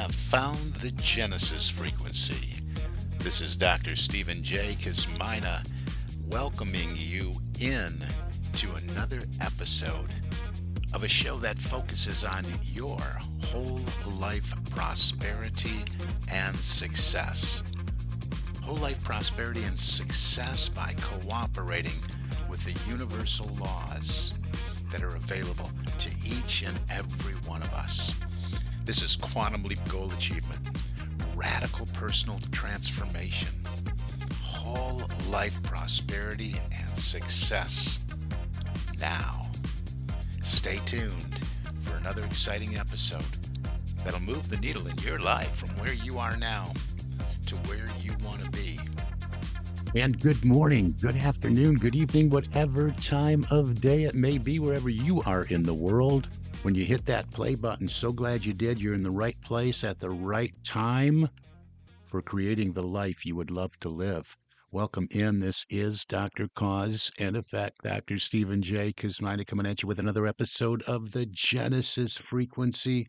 have found the Genesis frequency. This is Dr. Stephen J. Kazmina welcoming you in to another episode of a show that focuses on your whole life prosperity and success. Whole life prosperity and success by cooperating with the universal laws that are available to each and every one of us. This is Quantum Leap Goal Achievement, radical personal transformation, whole life prosperity and success. Now, stay tuned for another exciting episode that'll move the needle in your life from where you are now to where you want to be. And good morning, good afternoon, good evening, whatever time of day it may be, wherever you are in the world. When you hit that play button, so glad you did. You're in the right place at the right time for creating the life you would love to live. Welcome in. This is Dr. Cause and Effect, Dr. Stephen J. Kazmina coming at you with another episode of the Genesis Frequency,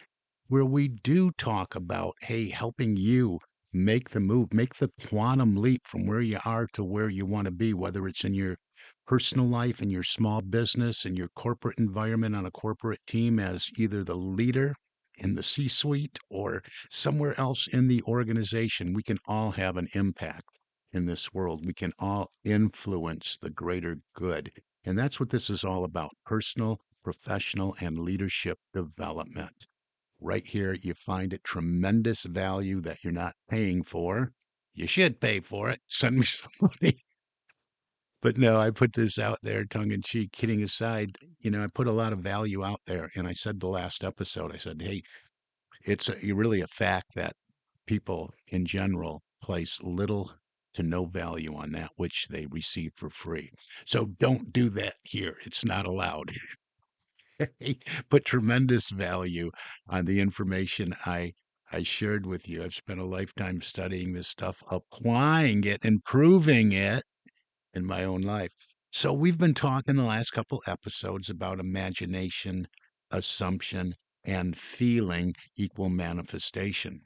where we do talk about, hey, helping you make the move, make the quantum leap from where you are to where you want to be, whether it's in your personal life, in your small business, in your corporate environment, on a corporate team as either the leader in the C suite or somewhere else in the organization. We can all have an impact in this world. We can all influence the greater good. And that's what this is all about: personal, professional, and leadership development. Right here, you find it tremendous value that you're not paying for. You should pay for it. Send me some money. But no, I put this out there, tongue in cheek, kidding aside. I put a lot of value out there. And I said the last episode, I said, hey, really a fact that people in general place little to no value on that which they receive for free. So don't do that here. It's not allowed. Put tremendous value on the information I shared with you. I've spent a lifetime studying this stuff, applying it, improving it in my own life. So we've been talking the last couple episodes about imagination, assumption, and feeling equal manifestation.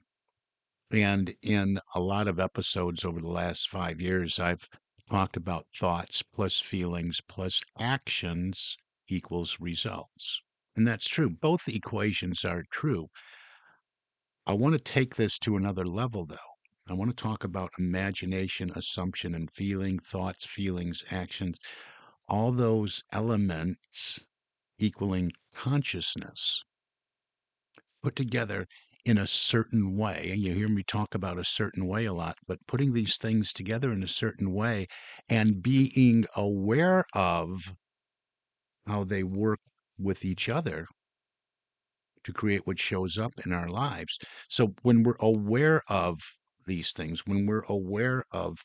And in a lot of episodes over the last 5 years, I've talked about thoughts plus feelings plus actions equals results. And that's true. Both equations are true. I want to take this to another level, though. I want to talk about imagination, assumption, and feeling, thoughts, feelings, actions, all those elements equaling consciousness put together in a certain way. And you hear me talk about a certain way a lot, but putting these things together in a certain way and being aware of how they work with each other to create what shows up in our lives. So when we're aware of these things, when we're aware of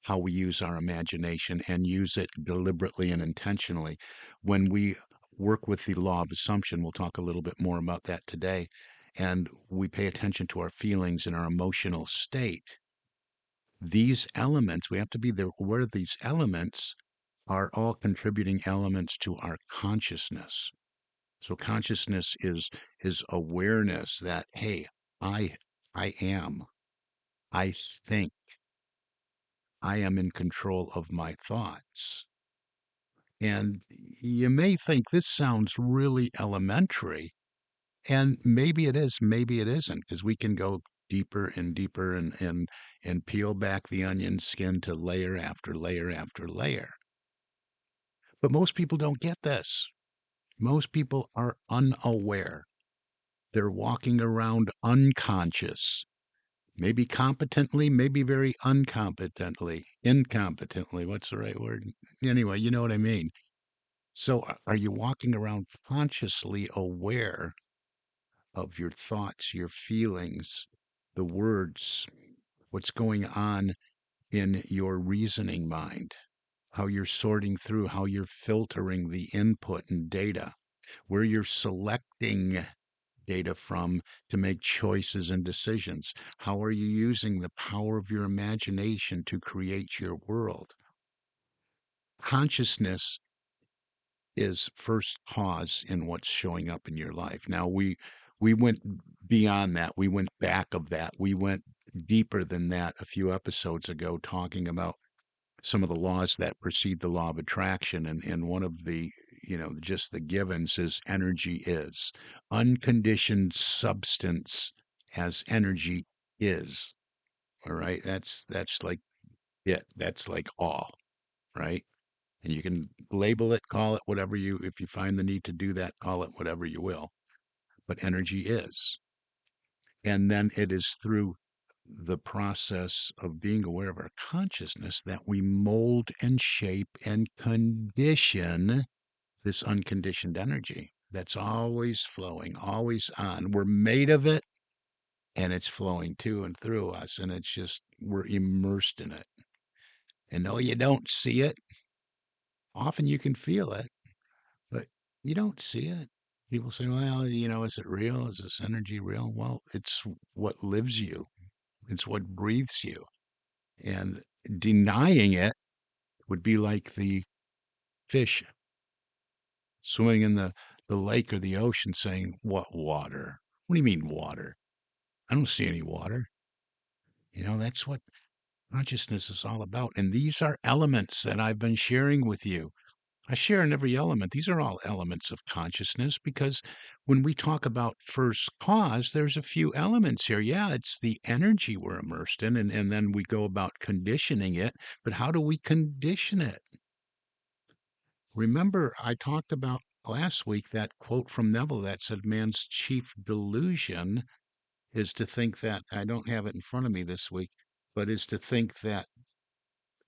how we use our imagination and use it deliberately and intentionally, when we work with the law of assumption, we'll talk a little bit more about that today, and we pay attention to our feelings and our emotional state, these elements, we have to be there aware these elements are all contributing elements to our consciousness. So consciousness is awareness that, hey, I I am, I think, I am in control of my thoughts. And you may think this sounds really elementary, and maybe it is, maybe it isn't, because we can go deeper and deeper and peel back the onion skin to layer after layer after layer. But most people don't get this. Most people are unaware. They're walking around unconscious, maybe competently, maybe very incompetently. What's the right word? Anyway, you know what I mean. So, are you walking around consciously aware of your thoughts, your feelings, the words, what's going on in your reasoning mind, how you're sorting through, how you're filtering the input and data, where you're selecting data from to make choices and decisions? How are you using the power of your imagination to create your world? Consciousness is first cause in what's showing up in your life. Now we went beyond that. We went back of that. We went deeper than that a few episodes ago, talking about some of the laws that precede the law of attraction. And one of the, just the givens is energy is. Unconditioned substance as energy is. All right. That's like it. That's like all, right? And you can label it, call it whatever you, if you find the need to do that, call it whatever you will. But energy is. And then it is through the process of being aware of our consciousness that we mold and shape and condition this unconditioned energy that's always flowing, always on. We're made of it and it's flowing to and through us. And it's just, we're immersed in it. And though you don't see it, often you can feel it, but you don't see it. People say, well, is it real? Is this energy real? Well, it's what lives you, it's what breathes you. And denying it would be like the fish swimming in the lake or the ocean saying, what water? What do you mean water? I don't see any water. That's what consciousness is all about. And these are elements that I've been sharing with you. I share in every element. These are all elements of consciousness because when we talk about first cause, there's a few elements here. Yeah, it's the energy we're immersed in, and then we go about conditioning it. But how do we condition it? Remember, I talked about last week that quote from Neville that said man's chief delusion is to think that, I don't have it in front of me this week, but is to think that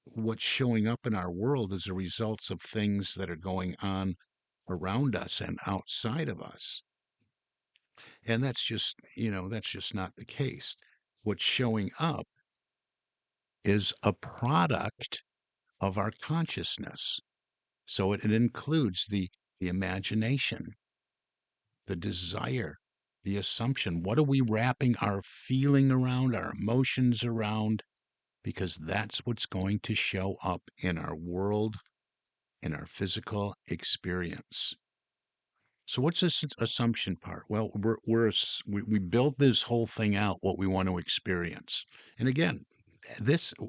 what's showing up in our world is the results of things that are going on around us and outside of us. And that's just not the case. What's showing up is a product of our consciousness. So it includes the imagination, the desire, the assumption. What are we wrapping our feeling around, our emotions around? Because that's what's going to show up in our world, in our physical experience. So what's this assumption part? Well, we build this whole thing out, what we want to experience. And again,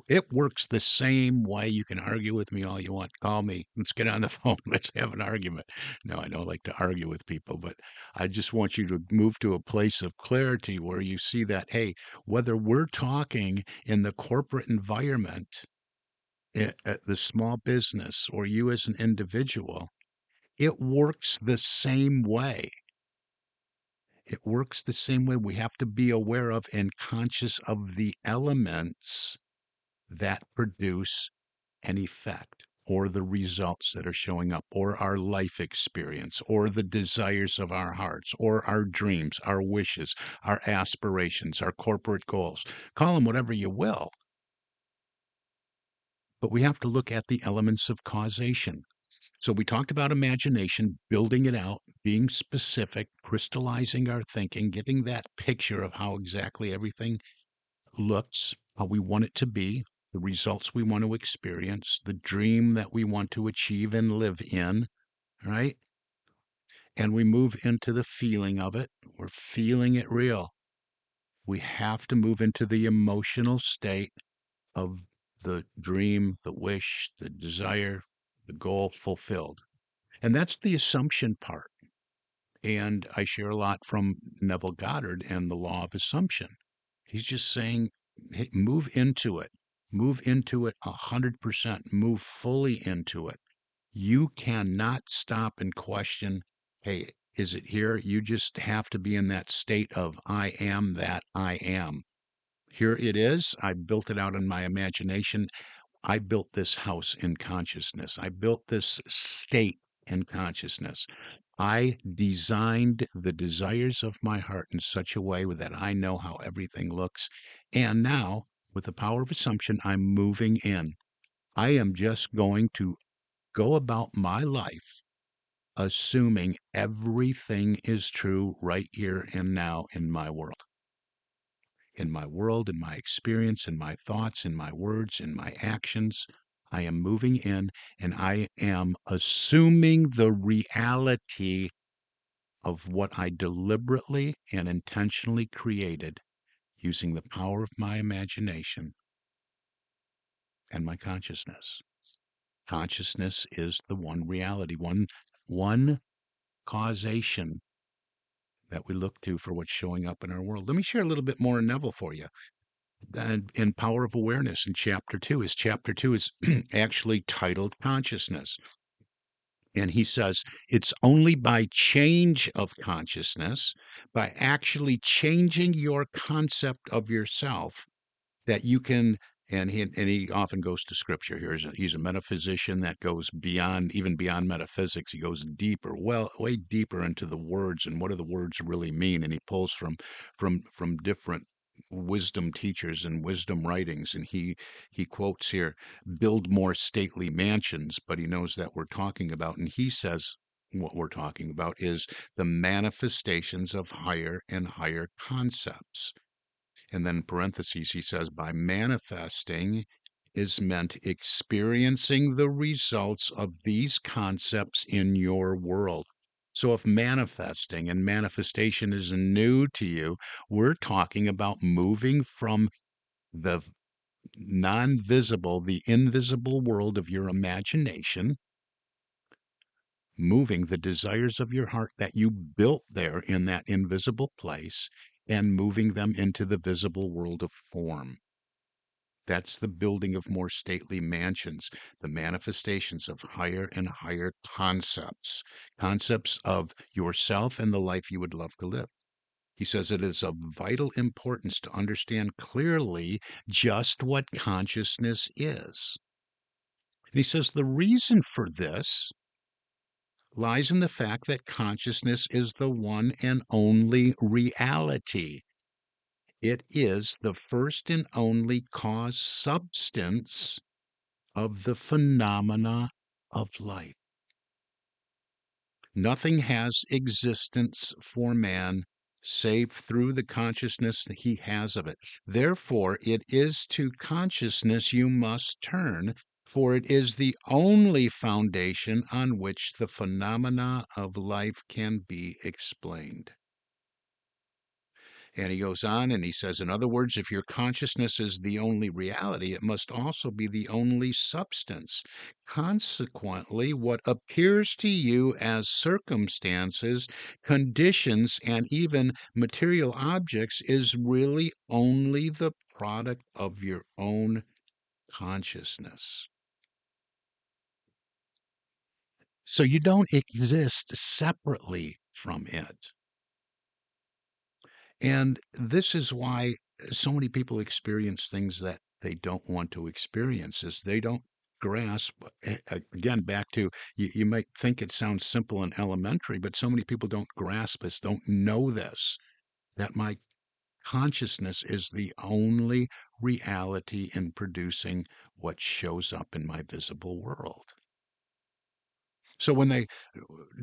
it works the same way. You can argue with me all you want. Call me. Let's get on the phone. Let's have an argument. No, I don't like to argue with people, but I just want you to move to a place of clarity where you see that, hey, whether we're talking in the corporate environment, at the small business, or you as an individual, it works the same way. It works the same way. We have to be aware of and conscious of the elements that produce an effect or the results that are showing up or our life experience or the desires of our hearts or our dreams, our wishes, our aspirations, our corporate goals. Call them whatever you will. But we have to look at the elements of causation. So we talked about imagination, building it out, being specific, crystallizing our thinking, getting that picture of how exactly everything looks, how we want it to be, the results we want to experience, the dream that we want to achieve and live in, right? And we move into the feeling of it. We're feeling it real. We have to move into the emotional state of the dream, the wish, the desire, the goal fulfilled. And that's the assumption part. And I share a lot from Neville Goddard and the law of assumption. He's just saying, hey, move into it 100%, move fully into it. You cannot stop and question, hey, is it here? You just have to be in that state of, I am that I am. Here it is. I built it out in my imagination. I built this house in consciousness. I built this state in consciousness. I designed the desires of my heart in such a way that I know how everything looks. And now, with the power of assumption, I'm moving in. I am just going to go about my life assuming everything is true right here and now in my world. In my world, in my experience, in my thoughts, in my words, in my actions. I am moving in and I am assuming the reality of what I deliberately and intentionally created using the power of my imagination and my consciousness. Consciousness is the one reality, one causation that we look to for what's showing up in our world. Let me share a little bit more in Neville for you. And in Power of Awareness in chapter two is actually titled Consciousness. And he says it's only by change of consciousness, by actually changing your concept of yourself, that you can. And he often goes to scripture here. He's a metaphysician that goes beyond, even beyond metaphysics. He goes deeper, well, way deeper into the words and what do the words really mean. And he pulls from different wisdom teachers and wisdom writings. And he quotes here, build more stately mansions, but he knows that we're talking about, and he says what we're talking about is the manifestations of higher and higher concepts. And then parentheses, he says, by manifesting is meant experiencing the results of these concepts in your world. So if manifesting and manifestation is new to you, we're talking about moving from the non-visible, the invisible world of your imagination, moving the desires of your heart that you built there in that invisible place, and moving them into the visible world of form. That's the building of more stately mansions, the manifestations of higher and higher concepts, concepts of yourself and the life you would love to live. He says it is of vital importance to understand clearly just what consciousness is. And he says the reason for this lies in the fact that consciousness is the one and only reality. It is the first and only cause substance of the phenomena of life. Nothing has existence for man save through the consciousness that he has of it. Therefore, it is to consciousness you must turn, for it is the only foundation on which the phenomena of life can be explained. And he goes on and he says, in other words, if your consciousness is the only reality, it must also be the only substance. Consequently, what appears to you as circumstances, conditions, and even material objects is really only the product of your own consciousness. So you don't exist separately from it. And this is why so many people experience things that they don't want to experience, is they don't grasp, again, back to, you might think it sounds simple and elementary, but so many people don't grasp this, don't know this, that my consciousness is the only reality in producing what shows up in my visible world. So when they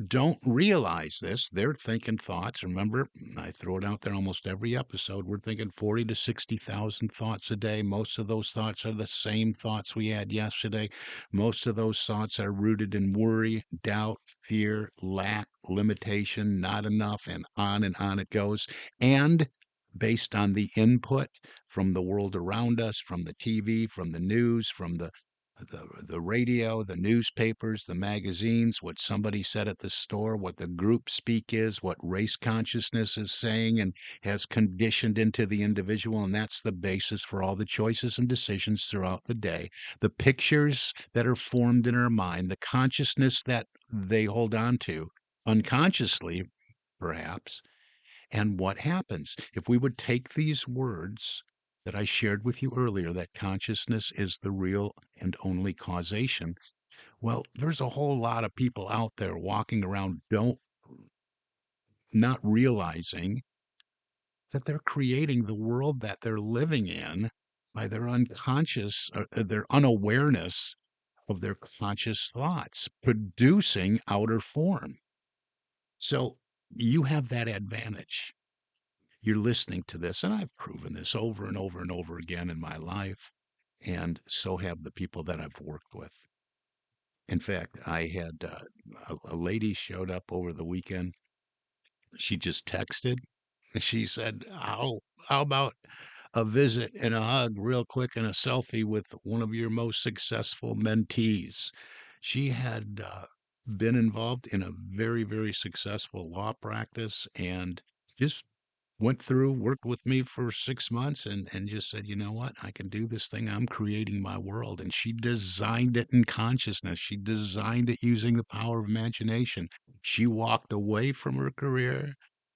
don't realize this, they're thinking thoughts. Remember, I throw it out there almost every episode. We're thinking 40 to 60,000 thoughts a day. Most of those thoughts are the same thoughts we had yesterday. Most of those thoughts are rooted in worry, doubt, fear, lack, limitation, not enough, and on it goes. And based on the input from the world around us, from the TV, from the news, from the radio, the newspapers, the magazines, what somebody said at the store, what the group speak is, what race consciousness is saying and has conditioned into the individual. And that's the basis for all the choices and decisions throughout the day. The pictures that are formed in our mind, the consciousness that they hold on to unconsciously, perhaps. And what happens if we would take these words that I shared with you earlier, that consciousness is the real and only causation? Well, there's a whole lot of people out there walking around don't not realizing that they're creating the world that they're living in by their unconscious, their unawareness of their conscious thoughts, producing outer form. So you have that advantage. You're listening to this, and I've proven this over and over and over again in my life, and so have the people that I've worked with. In fact, I had a lady showed up over the weekend, She just texted. She said, how about a visit and a hug real quick and a selfie with one of your most successful mentees?" She had been involved in a very, very successful law practice and just went through, worked with me for 6 months and just said, you know what? I can do this thing. I'm creating my world. And she designed it in consciousness. She designed it using the power of imagination. She walked away from her career,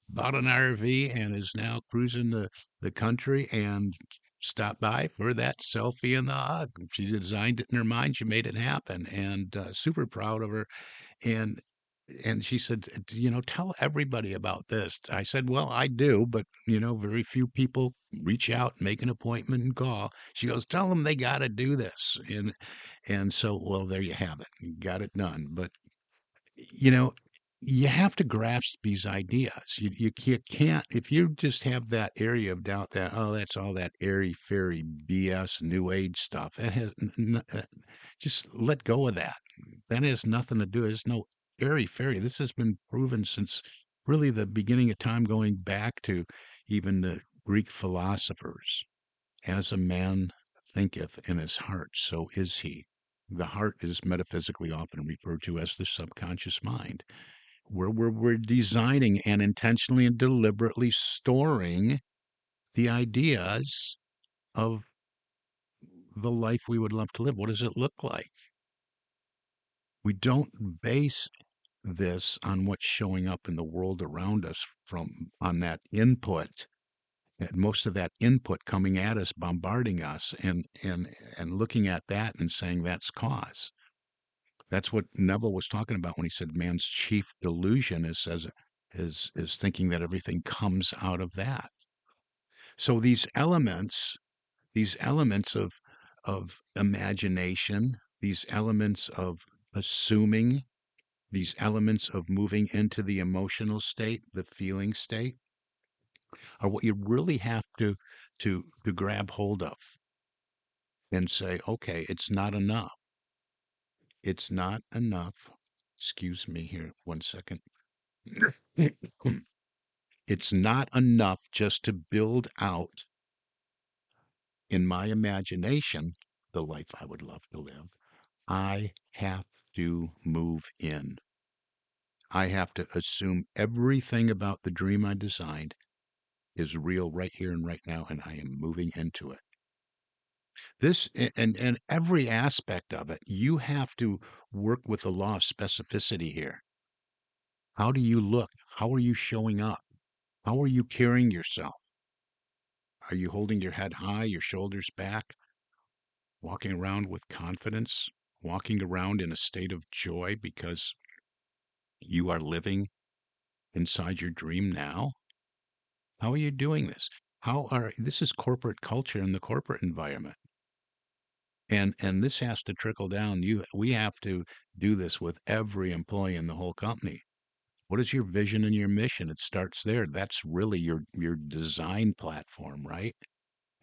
bought an RV, and is now cruising the country and stopped by for that selfie and the hug. She designed it in her mind. She made it happen, and super proud of her. And she said, "Tell everybody about this." I said, "Well, I do, but, very few people reach out, make an appointment, and call." She goes, "Tell them they gotta do this." And so, well, there you have it. You got it done. But, you know, you have to grasp these ideas. You can't if you just have that area of doubt that, "Oh, that's all that airy-fairy BS, new age stuff." It has just let go of that. That has nothing to do. There's no airy fairy. This has been proven since really the beginning of time, going back to even the Greek philosophers. As a man thinketh in his heart, so is he. The heart is metaphysically often referred to as the subconscious mind, where we're designing and intentionally and deliberately storing the ideas of the life we would love to live. What does it look like? We don't base this on what's showing up in the world around us from on that input, and most of that input coming at us, bombarding us, and looking at that and saying that's cause. That's what Neville was talking about when he said man's chief delusion is thinking that everything comes out of that. So these elements of imagination, these elements of assuming, these elements of moving into the emotional state, the feeling state, are what you really have to grab hold of and say, okay, it's not enough. It's not enough. Excuse me here, 1 second. It's not enough just to build out in my imagination the life I would love to live. I have to move in. I have to assume everything about the dream I designed is real right here and right now, and I am moving into it. And every aspect of it, you have to work with the law of specificity here. How do you look? How are you showing up? How are you carrying yourself? Are you holding your head high, your shoulders back, walking around with confidence, walking around in a state of joy because you are living inside your dream now? How are you doing this? This is corporate culture in the corporate environment. And this has to trickle down. We have to do this with every employee in the whole company. What is your vision and your mission? It starts there. That's really your design platform, right?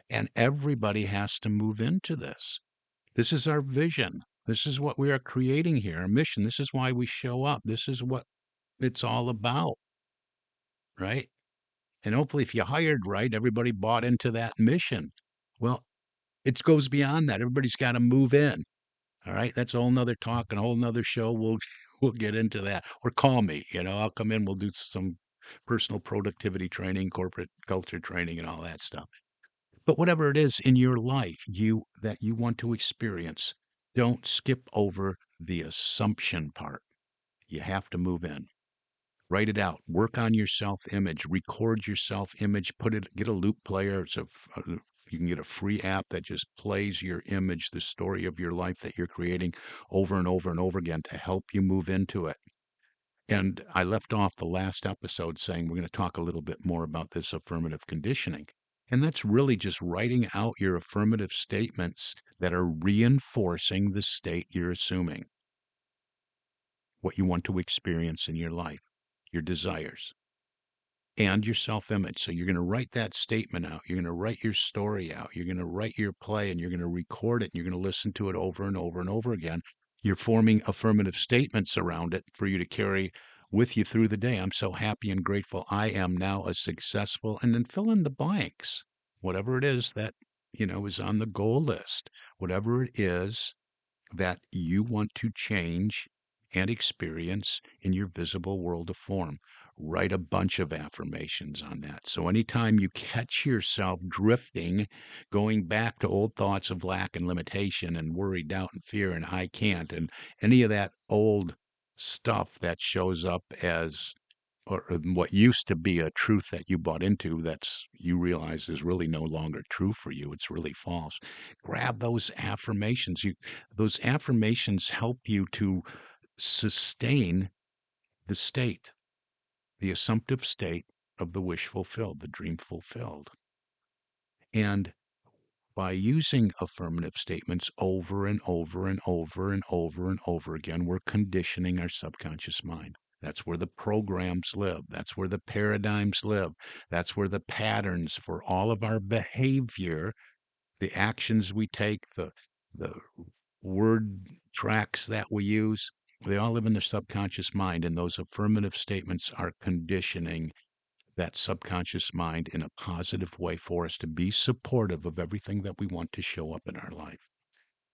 And everybody has to move into this. This is our vision. This is what we are creating here, our mission. This is why we show up. This is what it's all about, right? And hopefully if you hired right, everybody bought into that mission. Well, it goes beyond that. Everybody's got to move in. All right, that's a whole nother talk and a whole nother show. We'll get into that. Or call me. I'll come in. We'll do some personal productivity training, corporate culture training, and all that stuff. But whatever it is in your life that you want to experience, don't skip over the assumption part. You have to move in. Write it out. Work on your self-image. Record your self-image. Get a loop player. You can get a free app that just plays your image, the story of your life that you're creating over and over and over again to help you move into it. And I left off the last episode saying we're going to talk a little bit more about this affirmative conditioning. And that's really just writing out your affirmative statements that are reinforcing the state you're assuming, what you want to experience in your life, your desires, and your self image. So you're going to write that statement out. You're going to write your story out. You're going to write your play and you're going to record it and you're going to listen to it over and over and over again. You're forming affirmative statements around it for you to carry with you through the day. I'm so happy and grateful I am now a successful, and then fill in the blanks, whatever it is that, is on the goal list, whatever it is that you want to change and experience in your visible world of form. Write a bunch of affirmations on that. So anytime you catch yourself drifting, going back to old thoughts of lack and limitation and worry, doubt, and fear, and I can't, and any of that old stuff that shows up as or what used to be a truth that you bought into that's you realize is really no longer true for you, it's really false. Grab those affirmations. Those affirmations help you to sustain the state, the assumptive state of the wish fulfilled, the dream fulfilled. And by using affirmative statements over and over and over and over and over again, we're conditioning our subconscious mind. That's where the programs live. That's where the paradigms live. That's where the patterns for all of our behavior, the actions we take, the word tracks that we use, they all live in the subconscious mind. And those affirmative statements are conditioning that subconscious mind in a positive way for us to be supportive of everything that we want to show up in our life.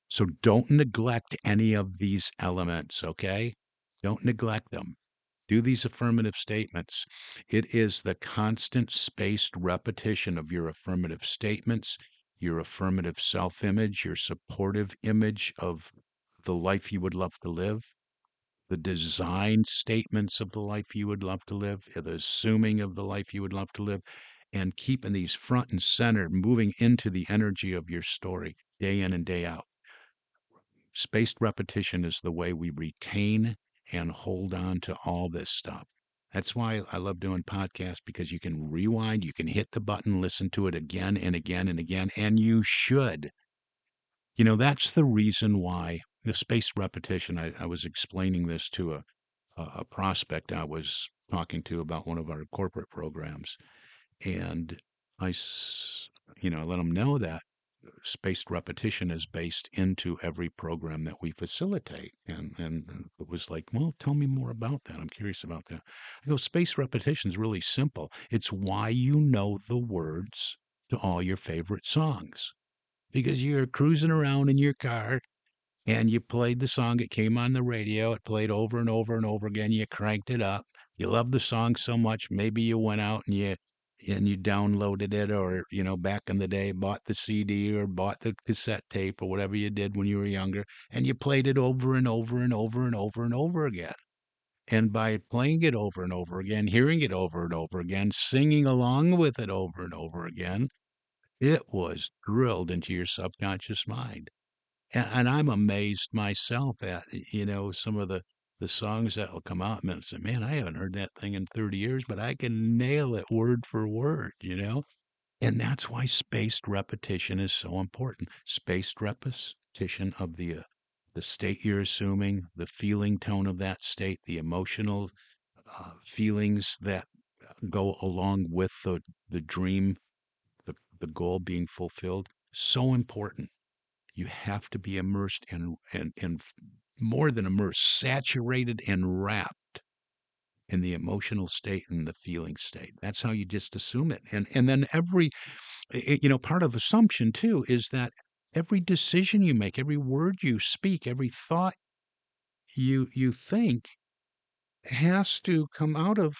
So don't neglect any of these elements, okay? Don't neglect them. Do these affirmative statements. It is the constant spaced repetition of your affirmative statements, your affirmative self image, your supportive image of the life you would love to live, the design statements of the life you would love to live, the assuming of the life you would love to live, and keeping these front and center, moving into the energy of your story day in and day out. Spaced repetition is the way we retain and hold on to all this stuff. That's why I love doing podcasts because you can rewind, you can hit the button, listen to it again and again and again, and you should. That's the reason why the spaced repetition. I was explaining this to a prospect I was talking to about one of our corporate programs, and I let them know that spaced repetition is based into every program that we facilitate. And it was like, well, tell me more about that. I'm curious about that. I go, spaced repetition is really simple. It's why you know the words to all your favorite songs because you're cruising around in your car and you played the song. It came on the radio. It played over and over and over again. You cranked it up. You loved the song so much. Maybe you went out and you downloaded it, or back in the day, bought the CD or bought the cassette tape or whatever you did when you were younger, and you played it over and over and over and over and over again. And by playing it over and over again, hearing it over and over again, singing along with it over and over again, it was drilled into your subconscious mind. And I'm amazed myself at, some of the songs that will come out and say, man, I haven't heard that thing in 30 years, but I can nail it word for word. And that's why spaced repetition is so important. Spaced repetition of the state you're assuming, the feeling tone of that state, the emotional feelings that go along with the dream, the goal being fulfilled. So important. You have to be immersed and more than immersed, saturated and wrapped in the emotional state and the feeling state. That's how you just assume it. And then part of assumption too is that every decision you make, every word you speak, every thought you think has to come out of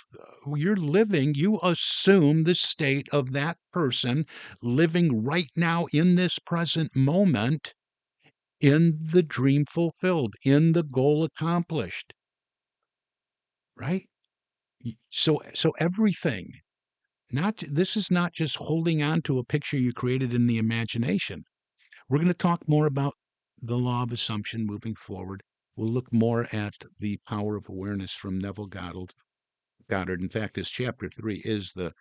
you're living, you assume the state of that person living right now in this present moment, in the dream fulfilled, in the goal accomplished, right? So everything, not this is not just holding on to a picture you created in the imagination. We're going to talk more about the law of assumption moving forward. We'll look more at the power of awareness from Neville Goddard. Goddard. In fact, this chapter 3 is the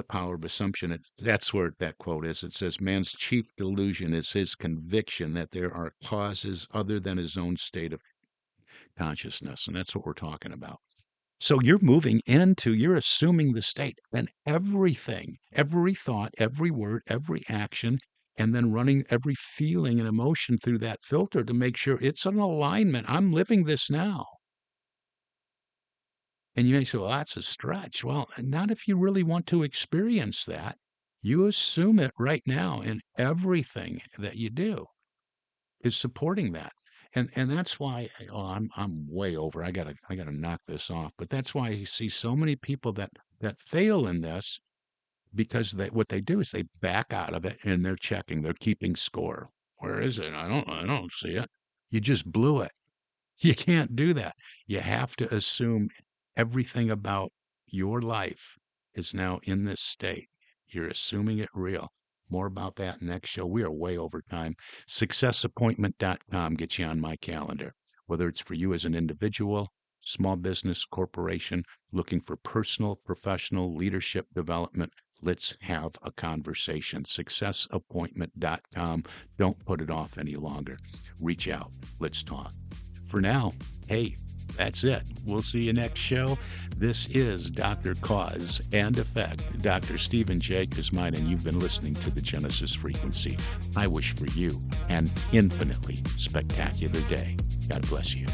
power of assumption. That's where that quote is. It says, man's chief delusion is his conviction that there are causes other than his own state of consciousness. And that's what we're talking about. So you're assuming the state and everything, every thought, every word, every action, and then running every feeling and emotion through that filter to make sure it's an alignment. I'm living this now. And you may say, well, that's a stretch. Well, not if you really want to experience that. You assume it right now, and everything that you do is supporting that. And that's why I'm way over. I gotta knock this off. But that's why you see so many people that fail in this because what they do is they back out of it and they're checking, they're keeping score. Where is it? I don't see it. You just blew it. You can't do that. You have to assume everything about your life is now in this state. You're assuming it real. More about that next show. We are way over time. Successappointment.com gets you on my calendar. Whether it's for you as an individual, small business, corporation, looking for personal, professional leadership development, let's have a conversation. Successappointment.com. Don't put it off any longer. Reach out. Let's talk. For now, hey, that's it. We'll see you next show. This is Dr. Cause and Effect, Dr. Stephen J. Kosmine, and you've been listening to the Genesis Frequency. I wish for you an infinitely spectacular day. God bless you.